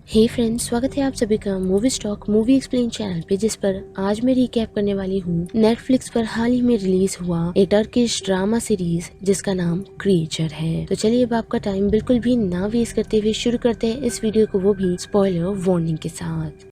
हे friends, स्वागत है आप सभी का movie stock movie explain channel पे, जिस पर आज मैं रिकैप करने वाली हूँ नेटफ्लिक्स पर हाल ही में रिलीज हुआ एक टर्किश ड्रामा सीरीज जिसका नाम क्रीचर है। तो चलिए अब आपका टाइम बिल्कुल भी ना वेस्ट करते हुए शुरू करते हैं इस वीडियो को, वो भी स्पॉइलर वार्निंग के साथ।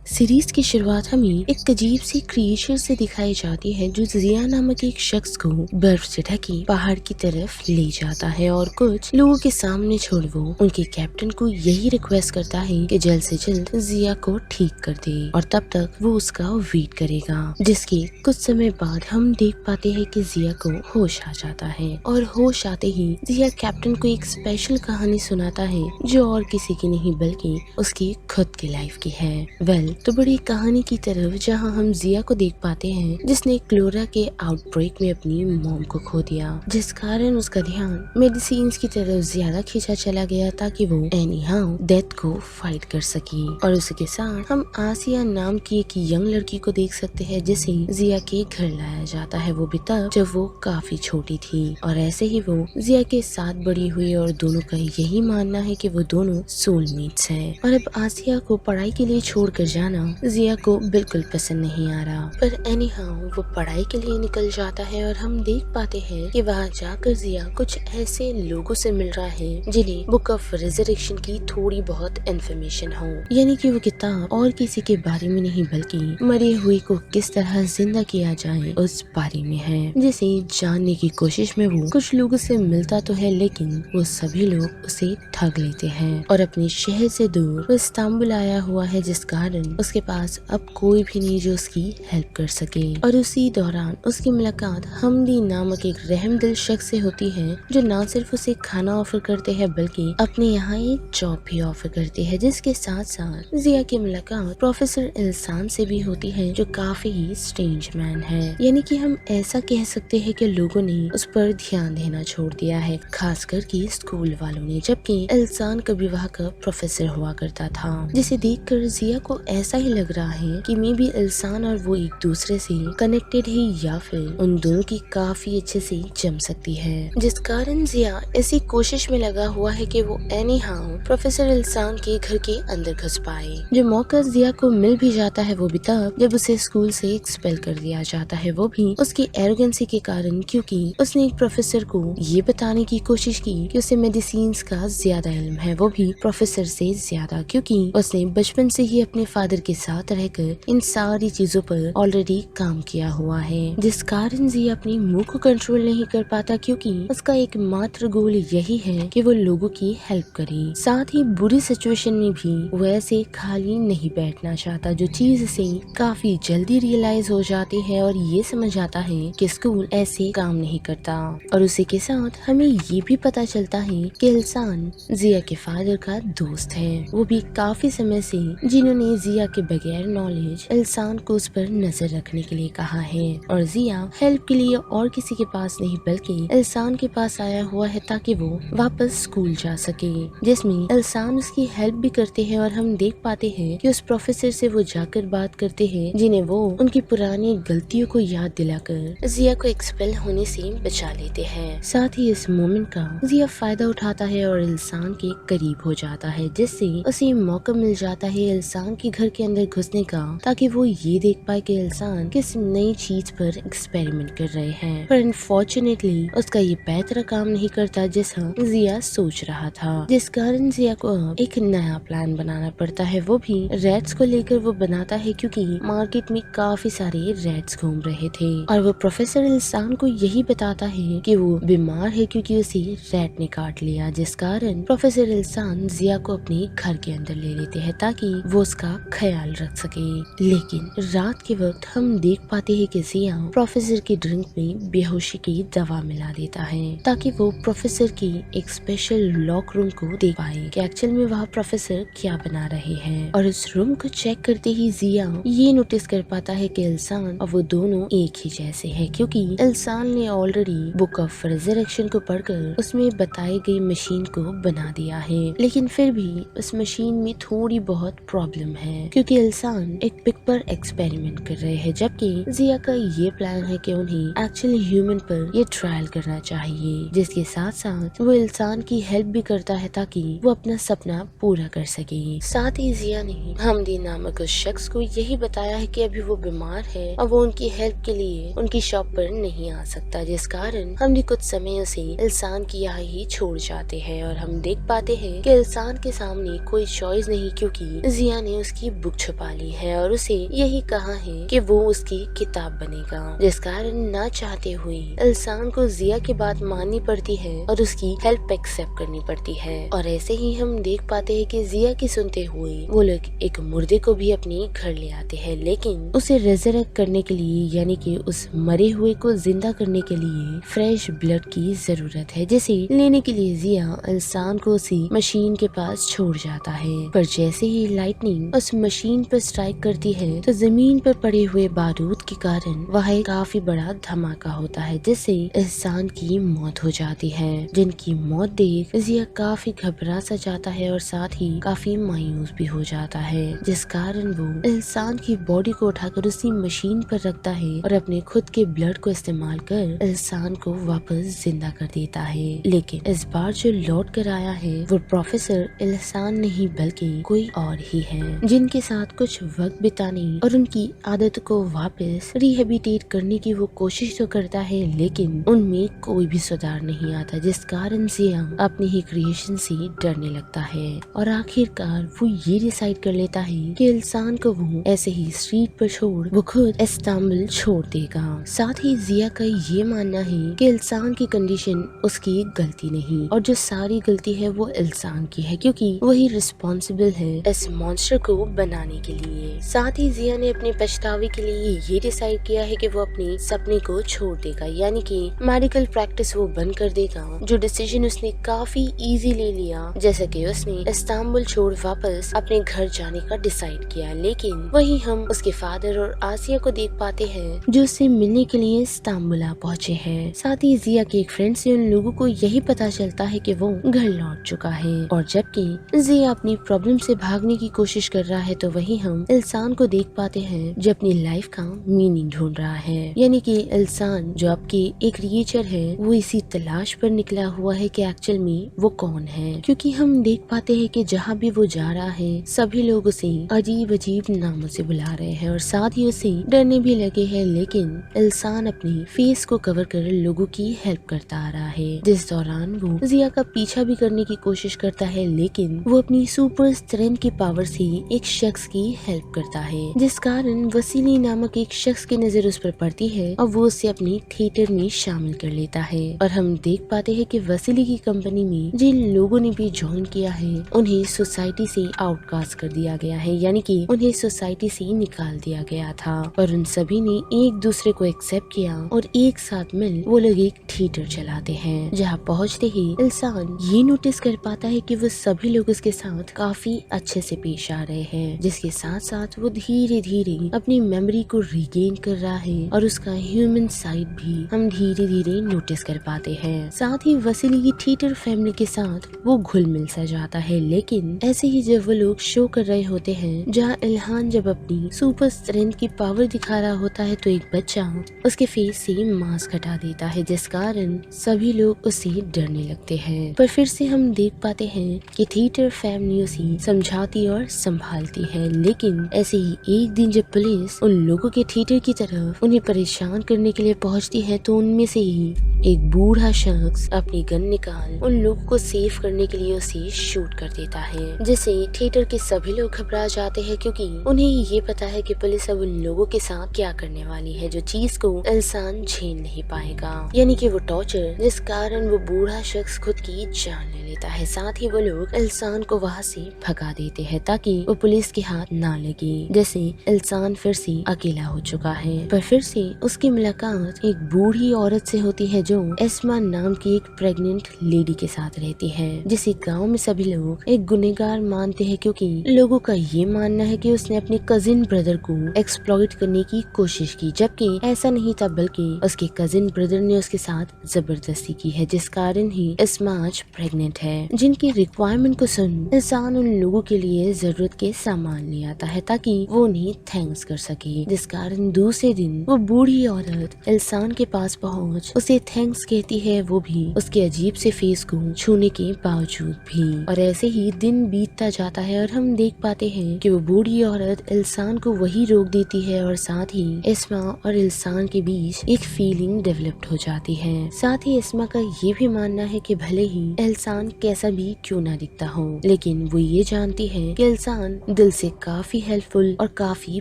सीरीज की शुरुआत हमें एक अजीब सी क्रिएचर से दिखाई जाती है जो जिया नामक एक शख्स को बर्फ से ढकी पहाड़ की तरफ ले जाता है और कुछ लोगों के सामने छोड़ वो उनके कैप्टन को यही रिक्वेस्ट करता है कि जल्द से जल्द जिया को ठीक कर दे और तब तक वो उसका वेट करेगा। जिसके कुछ समय बाद हम देख पाते हैं कि जिया को होश आ जाता है और होश आते ही जिया कैप्टन को एक स्पेशल कहानी सुनाता है जो और किसी की नहीं बल्कि उसकी खुद की लाइफ की है। तो बड़ी कहानी की तरफ जहां हम जिया को देख पाते हैं जिसने क्लोरा के आउटब्रेक में अपनी मॉम को खो दिया, जिस कारण उसका ध्यान मेडिसिन की तरफ ज्यादा खींचा चला गया ताकि वो एनी हाउ डेथ को फाइट कर सके। और उसके साथ हम आसिया नाम की एक यंग लड़की को देख सकते हैं जिसे जिया के घर लाया जाता है, वो भी तब जब वो काफी छोटी थी। और ऐसे ही वो जिया के साथ बड़ी हुई और दोनों का यही मानना है कि वो दोनों सोलमेट्स हैं। और अब आसिया को पढ़ाई के लिए छोड़ कर जाना जिया को बिल्कुल पसंद नहीं आ रहा, पर एनी हाउ वो पढ़ाई के लिए निकल जाता है और हम देख पाते हैं कि वहाँ जाकर जिया कुछ ऐसे लोगों से मिल रहा है जिन्हें बुक ऑफ रिजरेक्शन की थोड़ी बहुत इन्फॉर्मेशन हो, यानी कि वो किताब और किसी के बारे में नहीं बल्कि मरे हुए को किस तरह जिंदा किया जाए उस बारे में है, जिसे जानने की कोशिश में वो कुछ लोगों से मिलता तो है लेकिन वो सभी लोग उसे ठग लेते हैं और अपने शहर से दूर वो इस्तांबुल आया हुआ है, जिस कारण उसके पास अब कोई भी नहीं जो उसकी हेल्प कर सके। और उसी दौरान उसकी मुलाकात हमदी नामक एक रहमदिल शख्स से होती है जो न सिर्फ उसे खाना ऑफर करते हैं बल्कि अपने यहाँ एक जॉब भी ऑफर करते हैं। जिसके साथ साथ जिया की मुलाकात प्रोफेसर इल्सान से भी होती है जो काफी ही स्ट्रेंज मैन है, यानी कि हम ऐसा कह सकते हैं कि लोगों ने उस पर ध्यान देना छोड़ दिया है, खास करके स्कूल वालों ने, जबकि इल्सान कभी वहाँ का प्रोफेसर हुआ करता था, जिसे देखकर जिया को ऐसा ही लग रहा है कि मे बी इल्सान और वो एक दूसरे से कनेक्टेड है या फिर उन दोनों की काफी अच्छे से जम सकती है, जिस कारण जिया ऐसी कोशिश में लगा हुआ है कि वो एनी हाउ प्रोफेसर इल्सान के घर के अंदर घुस पाए। जो मौका जिया को मिल भी जाता है वो भी तब जब उसे स्कूल से एक्सपेल कर दिया जाता है, वो भी उसकी एरोगेंसी के कारण, क्योंकि उसने एक प्रोफेसर को ये बताने की कोशिश की कि उसे मेडिसिन का ज्यादा इल्म है, वो भी प्रोफेसर से ज्यादा, क्योंकि उसने बचपन से ही अपने फादर के साथ रहकर इन सारी चीजों पर ऑलरेडी काम किया हुआ है, जिस कारण जी अपनी मुंह को कंट्रोल नहीं कर पाता क्योंकि उसका एकमात्र गोल यही है कि वो लोगों की हेल्प करे। साथ ही बुरी सिचुएशन में भी वो ऐसे खाली नहीं बैठना चाहता, जो चीज से काफी जल्दी रियलाइज हो जाती है और ये समझ आता है कि स्कूल ऐसे काम नहीं करता। और उसी के साथ हमें ये भी पता चलता है कि इल्सान जिया के फादर का दोस्त है, वो भी काफी समय से, जिन्होंने जिया के बगैर नॉलेज इल्सान को उस पर नजर रखने के लिए कहा है। और जिया हेल्प के लिए और किसी के पास नहीं बल्कि इल्सान के पास आया हुआ है ताकि वो वापस स्कूल जा सके, जिसमें इल्सान उसकी हेल्प भी करते हैं। और हम देख पाते हैं कि उस प्रोफेसर से वो जाकर बात करते हैं जिन्हें वो उनकी पुरानी गलतियों को याद दिलाकर जिया को एक्सपेल होने से बचा लेते हैं। साथ ही इस मोमेंट का जिया फायदा उठाता है और इल्सान के करीब हो जाता है, जिससे उसे मौका मिल जाता है इल्सान के घर के अंदर घुसने का ताकि वो ये देख पाए कि इल्सान किस नई चीज पर एक्सपेरिमेंट कर रहे हैं। पर अनफॉर्चुनेटली उसका ये बेहतर काम नहीं करता जैसा जिया सोच रहा था, जिस कारण जिया को अब एक नया प्लान बनाना पड़ता है, वो भी रैट्स को लेकर वो बनाता है क्योंकि मार्केट में काफी सारे रैट्स घूम रहे थे। और वो प्रोफेसर इल्सान को यही बताता है कि वो बीमार है क्योंकि उसे रैट ने काट लिया, जिस कारण प्रोफेसर इल्सान जिया को अपने घर के अंदर ले लेते हैं ताकि वो उसका ख्याल रख सके। लेकिन रात के वक्त हम देख पाते हैं कि जिया प्रोफेसर की ड्रिंक में बेहोशी की दवा मिला देता है ताकि वो प्रोफेसर की एक स्पेशल लॉक रूम को देख पाए कि एक्चुअल में वह प्रोफेसर क्या बना रहे हैं। और उस रूम को चेक करते ही जिया ये नोटिस कर पाता है कि इल्सान और वो दोनों एक ही जैसे हैं, क्योंकि इल्सान ने ऑलरेडी बुक ऑफ रिजरेक्शन को पढ़कर उसमें बताई गई मशीन को बना दिया है, लेकिन फिर भी उस मशीन में थोड़ी बहुत प्रॉब्लम है, क्योंकि इल्सान एक पिग पर एक्सपेरिमेंट कर रहे हैं, जबकि जिया का ये प्लान है कि उन्हें एक्चुअली ह्यूमन पर ये ट्रायल करना चाहिए, जिसके साथ साथ वो इल्सान की हेल्प भी करता है ताकि वो अपना सपना पूरा कर सके। साथ ही जिया ने हमदी नामक उस शख्स को यही बताया है कि अभी वो बीमार है और वो उनकी हेल्प के लिए उनकी शॉप पर नहीं आ सकता, जिस कारण हमदी कुछ समय उसे इल्सान की यहाँ ही छोड़ जाते हैं और हम देख पाते हैं कि इल्सान के सामने कोई चॉइस नहीं, क्योंकि जिया ने उसकी बुक छुपा ली है और उसे यही कहा है कि वो उसकी किताब बनेगा, जिस कारण ना चाहते हुए इल्सान को जिया की बात माननी पड़ती है और उसकी हेल्प एक्सेप्ट करनी पड़ती है। और ऐसे ही हम देख पाते हैं कि जिया की सुनते हुए वो लोग एक मुर्दे को भी अपने घर ले आते हैं, लेकिन उसे रेजरेक्ट करने के लिए यानी कि उस मरे हुए को जिंदा करने के लिए फ्रेश ब्लड की जरूरत है, जिसे लेने के लिए जिया इल्सान को उसी मशीन के पास छोड़ जाता है। पर जैसे ही लाइटनिंग उस मशीन पर स्ट्राइक करती है तो जमीन पर पड़े हुए बारूद के कारण वहाँ काफी बड़ा धमाका होता है, जिससे इल्सान की मौत हो जाती है, जिनकी मौत देख जिया काफी घबरा सा जाता है और साथ ही काफी मायूस भी हो जाता है, जिस कारण वो इल्सान की बॉडी को उठाकर उसी मशीन पर रखता है और अपने खुद के ब्लड को इस्तेमाल कर इल्सान को वापस जिंदा कर देता है। लेकिन इस बार जो लौट कर आया है वो प्रोफेसर इल्सान नहीं बल्कि कोई और ही है, जिनके साथ कुछ वक्त बिताने और उनकी आदत को वापस रिहेबिटेट करने की वो कोशिश तो करता है, लेकिन उनमें कोई भी सुधार नहीं आता, जिस कारण जिया अपनी ही क्रिएशन से डरने लगता है और आखिरकार वो ये डिसाइड कर लेता है कि इल्सान को वो ऐसे ही स्ट्रीट पर छोड़ वो खुद इस्तांबुल छोड़ देगा। साथ ही जिया का ये मानना है कि इल्सान की कंडीशन उसकी गलती नहीं और जो सारी गलती है वो इल्सान की है, क्योंकि वही रिस्पॉन्सिबल है इस मॉन्स्टर को बनाने के लिए। साथ ही जिया ने अपने पछतावे के लिए ये डिसाइड किया है कि वो अपने सपने को छोड़ देगा, यानी कि मेडिकल प्रैक्टिस वो बंद कर देगा, जो डिसीजन उसने काफी इजी ले लिया, जैसे कि उसने इस्तांबुल छोड़ वापस अपने घर जाने का डिसाइड किया। लेकिन वही हम उसके फादर और आसिया को देख पाते हैं जो उससे मिलने के लिए इस्तांबुल आ पहुँचे हैं। साथ ही जिया के एक फ्रेंड से उन लोगों को यही पता चलता है कि वो घर लौट चुका है, और जबकि जिया अपनी प्रॉब्लम से भागने की कोशिश कर रहा है तो वही हम इल्सान को देख पाते हैं जो अपनी लाइफ का मीनिंग ढूंढ रहा है, यानी कि इल्सान जो आपकी एक क्रिएचर है वो इसी तलाश पर निकला हुआ है कि एक्चुअल में वो कौन है, क्योंकि हम देख पाते हैं कि जहाँ भी वो जा रहा है सभी लोग उसे अजीब अजीब नामों से बुला रहे हैं और साथ ही उसे डरने भी लगे हैं, लेकिन इल्सान अपने फेस को कवर कर लोगों की हेल्प करता आ रहा है, जिस दौरान वो जिया का पीछा भी करने की कोशिश करता है, लेकिन वो अपनी सुपर स्ट्रेंथ की पावर से एक शख्स की हेल्प करता है, जिस कारण वसीली नामक एक शख्स की नजर उस पर पड़ती है और वो उसे अपनी थिएटर में शामिल कर लेता है। और हम देख पाते हैं कि वसीली की कंपनी में जिन लोगों ने भी ज्वाइन किया है उन्हें सोसाइटी से आउटकास्ट कर दिया गया है, यानी कि उन्हें सोसाइटी से निकाल दिया गया था, और उन सभी ने एक दूसरे को एक्सेप्ट किया और एक साथ मिल वो लोग एक थिएटर चलाते हैं। जहाँ पहुँचते ही इंसान ये नोटिस कर पाता है कि वो सभी लोग उसके साथ काफी अच्छे से पेश आ रहे हैं, जिसके साथ साथ वो धीरे धीरे अपनी मेमोरी को रिगेन कर रहा है और उसका ह्यूमन साइड भी हम धीरे धीरे नोटिस कर पाते हैं। साथ ही वसीली की थिएटर फैमिली के साथ वो घुल मिल सा जाता है, लेकिन ऐसे ही जब वो लोग शो कर रहे होते हैं जहाँ इल्हान जब अपनी सुपर स्ट्रेंथ की पावर दिखा रहा होता है तो एक बच्चा उसके फेस से मास्क हटा देता है, जिस कारण सभी लोग उससे डरने लगते हैं। पर फिर से हम देख पाते हैं कि थिएटर फैमिली उसे समझाती और संभालती है, लेकिन ऐसे ही एक दिन जब पुलिस उन लोगों के थिएटर की तरफ उन्हें परेशान करने के लिए पहुंचती है तो उनमें से ही एक बूढ़ा शख्स अपनी गन निकाल उन लोगों को सेव करने के लिए उसे शूट कर देता है, जिससे थिएटर के सभी लोग घबरा जाते हैं, क्योंकि उन्हें ये पता है कि पुलिस अब उन लोगों के साथ क्या करने वाली है जो चीज को इंसान झेल नहीं पाएगा, यानी कि वो टॉर्चर, जिस कारण वो बूढ़ा शख्स खुद की जान ले लेता है। साथ ही वो लोग इंसान को वहाँ से भगा देते हैं ताकि वो पुलिस के हाथ ना लगे, जैसे इंसान फिर से अकेला हो चुका है। पर फिर से उसकी मुलाकात एक बूढ़ी औरत से होती है जो एस्मा नाम की एक प्रेग्नेंट लेडी के साथ रहती है, जिसे गांव में सभी लोग एक गुनहगार मानते हैं, क्योंकि लोगों का ये मानना है कि उसने अपने कजिन ब्रदर को एक्सप्लॉइट करने की कोशिश की, जबकि ऐसा नहीं था, बल्कि उसके कजिन ब्रदर ने उसके साथ जबरदस्ती की है, जिस कारण ही एस्मा आज प्रेग्नेंट है, जिनकी रिक्वायरमेंट को सुन इंसान उन लोगों के लिए जरूरत के सामान सामान ले आता है ताकि वो उन्हें थैंक्स कर सके, जिस कारण दूसरे दिन वो बूढ़ी औरत एल्सान के पास पहुंच उसे थैंक्स कहती है, वो भी उसके अजीब से फेस को छूने के बावजूद भी। और ऐसे ही दिन बीतता जाता है और हम देख पाते हैं कि वो बूढ़ी औरत एल्सान को वही रोक देती है और साथ ही इस्मा और एल्सान के बीच एक फीलिंग डेवलप्ड हो जाती है। साथ ही इस्मा का ये भी मानना है कि भले ही एल्सान कैसा भी क्यों ना दिखता हो, लेकिन वो ये जानती है कि एल्सान दिल से काफी हेल्पफुल और काफी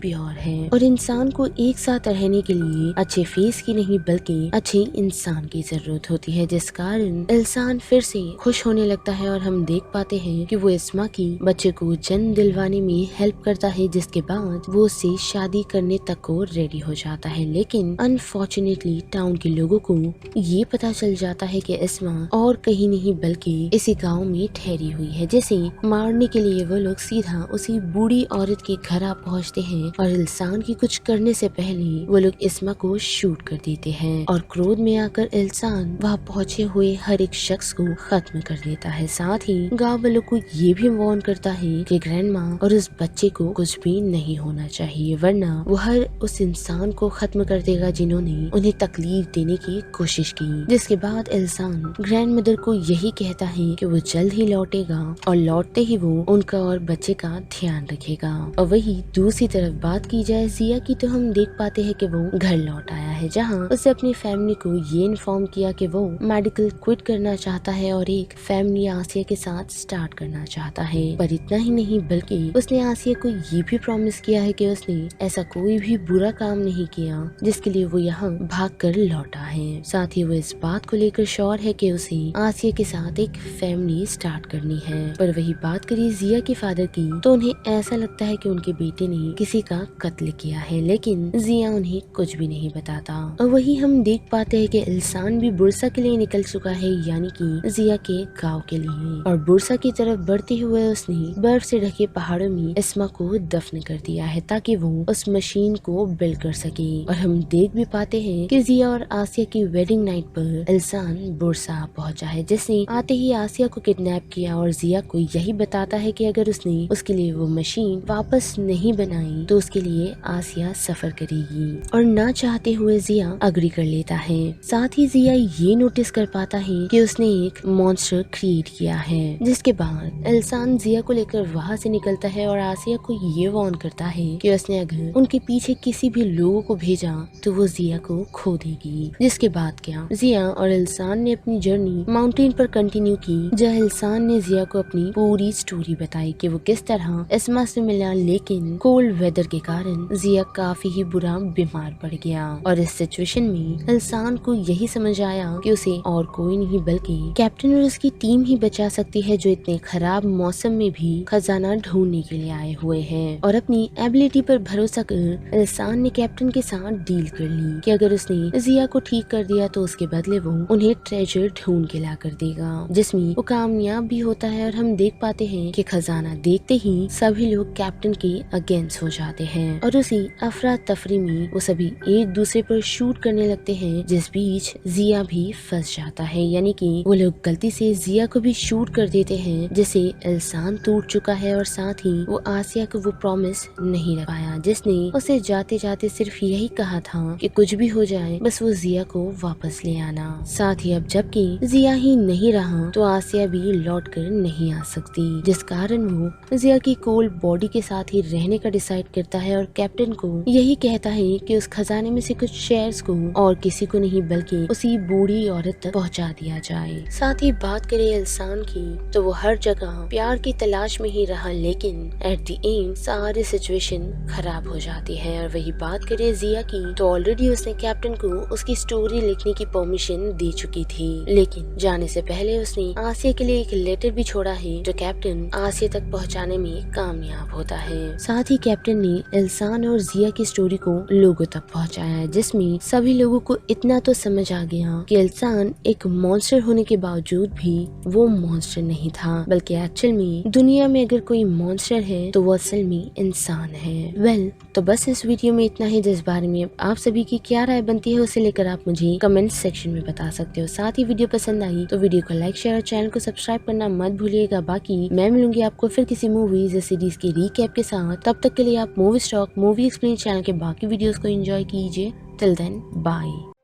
प्योर है और इंसान को एक साथ रहने के लिए अच्छे फेस की नहीं बल्कि अच्छे इंसान की जरूरत होती है, जिस कारण एल्सान फिर से खुश होने लगता है और हम देख पाते हैं कि वो इस्मा की बच्चे को जन्म दिलवाने में हेल्प करता है, जिसके बाद वो उससे शादी करने तक को रेडी हो जाता है। लेकिन अनफॉर्चुनेटली टाउन के लोगों को ये पता चल जाता है कि इस्मा और कहीं नहीं बल्कि इसी गांव में ठहरी हुई है, जिसे मारने के लिए वो लोग सीधा उसी बूढ़ी औरत के घर आ पहुंचते हैं और एल्सान की कुछ करने से पहले वो लोग इस्मा को शूट कर देते हैं और क्रोध में आकर एल्सान वहाँ पहुंचे हुए हर एक शख्स को खत्म कर देता है। साथ ही गाँव वालों को ये भी वार्न करता है कि ग्रैंडमा और उस बच्चे को कुछ भी नहीं होना चाहिए, वरना वो हर उस इंसान को खत्म कर देगा जिन्होंने उन्हें तकलीफ देने की कोशिश की। जिसके बाद एल्सान ग्रैंड मदर को यही कहता है कि वो जल्द ही लौटेगा और लौटते ही वो उनका और बच्चे का ध्यान रखेगा। और वही दूसरी तरफ बात की जाए जिया की, तो हम देख पाते हैं कि वो घर लौट आया है, जहाँ उसने अपनी फैमिली को ये इन्फॉर्म किया कि वो मेडिकल क्विट करना चाहता है और एक फैमिली आसिया के साथ स्टार्ट करना चाहता है। पर इतना ही नहीं बल्कि उसने आसिया को ये भी प्रॉमिस किया है कि उसने ऐसा कोई भी बुरा काम नहीं किया जिसके लिए वो यहाँ भाग कर लौटा है। साथ ही वो इस बात को लेकर श्योर है कि उसे आसिया के साथ एक फैमिली स्टार्ट करनी है। पर वही बात करी जिया के फादर की, तो उन्हें ऐसा लगता है कि उनके बेटे ने किसी का कत्ल किया है, लेकिन जिया उन्हें कुछ भी नहीं बताता। और वही हम देख पाते हैं कि एल्सान भी बुरसा के लिए निकल चुका है, यानी कि जिया के गाँव के लिए। और बुरसा की तरफ बढ़ते हुए उसने बर्फ से ढके पहाड़ों में इस्मा को दफन कर दिया है ताकि वो उस मशीन को बिल्ड कर सके। और हम देख भी पाते हैं कि जिया और आसिया की वेडिंग नाइट पर एल्सान बुरसा पहुंचा है, जिसने आते ही आसिया को किडनैप किया और जिया को यही बताता है कि अगर उसने उसके लिए वो मशीन वापस नहीं बनाई तो उसके लिए आसिया सफर करेगी। और ना चाहते हुए जिया अग्री कर लेता है। साथ ही जिया ये नोटिस कर पाता है कि उसने एक मॉन्स्टर क्रिएट किया है, जिसके बाद एल्सान जिया को लेकर वहाँ से निकलता है और आसिया को ये वार्न करता है कि उसने अगर उनके पीछे किसी भी लोगों को भेजा तो वो जिया को खो देगी। जिसके बाद क्या, जिया और एल्सान ने अपनी जर्नी माउंटेन पर कंटिन्यू की, जहाँ एल्सान ने जिया को अपनी पूरी स्टोरी बताई कि वो किस तरह इस्मा से मिला, लेकिन कोल्ड वेदर के कारण जिया काफी ही बुरा बीमार पड़ गया। और इस सिचुएशन में एल्सान को यही समझ आया कि उसे और कोई नहीं बल्कि कैप्टन और उसकी टीम ही बचा सकती है, जो इतने खराब मौसम में भी खजाना ढूंढने के लिए आए हुए हैं। और अपनी एबिलिटी पर भरोसा कर एल्सान ने कैप्टन के साथ डील कर ली कि अगर उसने जिया को ठीक कर दिया तो उसके बदले वो उन्हें ट्रेजर ढूंढ के ला कर देगा, जिसमें वो कामयाब भी होता है। और हम देख पाते हैं कि खजाना देखते ही सभी लोग कैप्टन के अगेंस्ट हो जाते हैं और उसी अफरा तफरी में वो सभी एक दूसरे पर शूट करने लगते हैं, जिस बीच जिया भी फंस जाता है, यानी कि वो लोग गलती से जिया को भी शूट कर देते हैं, जिसे एल्सान टूट चुका है। और साथ ही वो आसिया को वो प्रॉमिस नहीं रख पाया, जिसने उसे जाते जाते सिर्फ यही कहा था कि कुछ भी हो जाए बस वो जिया को वापस ले आना। साथ ही अब जबकि जिया ही नहीं रहा तो आसिया भी लौट कर नहीं आ सकती, जिस कारण वो जिया की कोल्ड बॉडी के साथ ही रहने का डिसाइड करता है और कैप्टन को यही कहता है कि उस खजाने में से कुछ शेयर्स को और किसी को नहीं बल्कि उसी बूढ़ी औरत तक पहुंचा दिया जाए। साथ ही बात करें एल्सान की, तो वो हर जगह प्यार की तलाश में ही रहा, लेकिन एट द एंड सारी सिचुएशन खराब हो जाती है। और वही बात करें जिया की, तो ऑलरेडी उसने कैप्टन को उसकी स्टोरी लिखने की परमिशन दे चुकी थी, लेकिन जाने से पहले उसने आसिया के लिए एक लेटर भी छोड़ा है जो कैप्टन आसिया तक पहुंचाने में कामयाब होता है। साथ ही कैप्टन ने एल्सान और जिया की स्टोरी को लोगों तक पहुंचाया है, जिसमें सभी लोगों को इतना तो समझ आ गया कि एल्सान एक मॉन्स्टर होने के बावजूद भी वो मॉन्स्टर नहीं था, बल्कि एक्चुअल में दुनिया में अगर कोई मॉन्स्टर है तो वो असल में इंसान है। वेल, तो बस इस वीडियो में इतना ही। जिस बारे में आप सभी की क्या राय बनती है उसे लेकर आप मुझे कमेंट सेक्शन में बता सकते हो। साथ ही वीडियो पसंद आई तो वीडियो को लाइक, शेयर और चैनल को सब्सक्राइब करना मत भूलिएगा। बाकी मैं मिलूंगी आपको फिर किसी मूवी या सीरीज سیریز کے ریکیپ کے ساتھ. تب تک کے لیے آپ movie stock movie explain channel کے باقی ویڈیوز کو انجوائے کیجیے. ٹل دین بائے.